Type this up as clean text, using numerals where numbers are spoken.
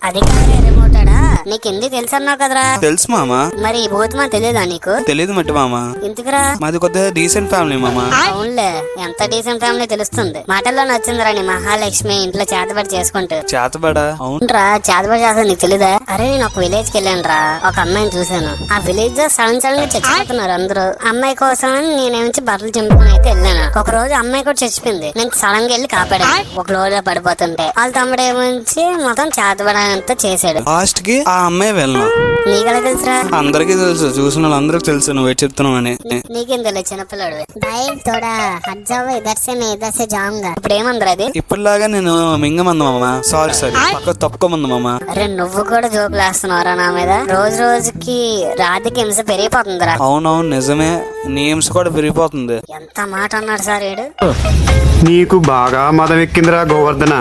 అది కాదే రిమోటాడా, నీకు హిందీ తెలుసు అన్నావు కదరా. తెలుసు మామా. మరి ఈ భూతమా తెలియదా నీకు? తెలియదు మట్టి మామా. ఎందుకురా? మాది కొద్దిగా డీసెంట్ ఫ్యామిలీ మామా. అవునులే, ఎంత డీసెంట్ ఫ్యామిలీ తెలుస్తుంది. మాటల్లో నచ్చిందిరా నీ మహాలక్ష్మి ఇంట్లో చేతబడి చేసుకుంటూ. చేతబడా? అవునరా, చేతబడి చేస్తా నీకు తెలీదా? అరే నేను ఒక విలేజ్ కి వెళ్ళాను రా, ఒక అమ్మాయిని చూసాను. ఆ విలేజ్ లో సడన్ గా చచ్చిపోతున్నారు అందరూ. అమ్మాయి కోసం నేనేమించి బట్టలు చింపుకుని అయితే వెళ్ళాను. ఒక రోజు అమ్మాయి కూడా చచ్చిపోయింది. నేను సడన్ గా వెళ్ళి కాపాడాను. ఒక రోజు పడిపోతుంటే వాళ్ళ తమ్ముడు ఏమించి మొత్తం చేతబడంతా చేశాడు. లాస్ట్ కి ఆ అమ్మాయి వెళ్ళను. నీకెలా తెలుసురా? అందరికీ తెలుసు, చూసిన వాళ్ళందరికి తెలుసు నువ్వు చెప్తున్నావు అని. నీకేం తెలియదు, చిన్నపిల్లడు. ఇప్పుడు ఏమందరు అది? ఇప్పటిలాగా నేను మింగమంది మామ. సారీ పక్క తప్పుకోమంది మామ. అరే నువ్వు కూడా జోకులు వేస్తున్నావురా నా మీద. రోజు రోజుకి రాధిక హింస పెరిగిపోతుందిరా. అవునవును నిజమే, నీ హింస కూడా పెరిగిపోతుంది. ఎంత మాట అన్నాడు సార్ వీడు. నీకు బాగా మదం ఎక్కిందిరా గోవర్ధన.